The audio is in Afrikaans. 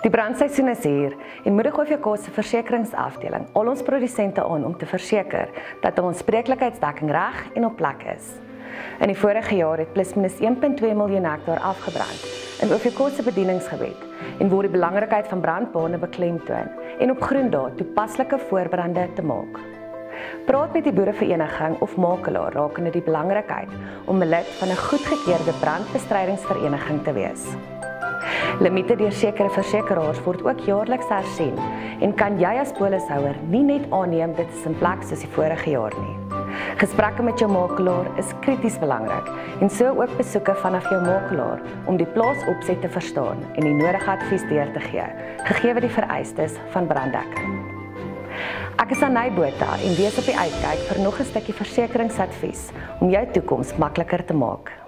Die brandseisoen is hier en moedig OVK se versekeringsafdeling al ons produsente aan om te verseker dat ons spreeklikheidsdekking reg en op plek is. In die vorige jaar het plus minus 1,2 miljoen hektaar afgebrand in OVK se bedieningsgebied en word die belangrikheid van brandbane beklemtoon en op Groendaad toepaslike voorbrande te maak. Praat met die boerevereniging of makelaar rakende die belangrikheid om 'n lid van 'n goedgekeurde brandbestrydingsvereniging te wees. Limite deur sekere versekeraars word ook jaarliks hersien en kan jy as polishouer nie net aanneem dit is in plek soos die vorige jaar nie. Gesprekke met jou makelaar is krities belangrik en so ook besoeke vanaf jou makelaar om die plaasopset te verstaan en die nodige advies deur te gee, gegee die vereistes van branddekking. Ek is Anay Botha en wees op die uitkyk vir nog 'n stukkie versekeringsadvies om jou toekoms makliker te maak.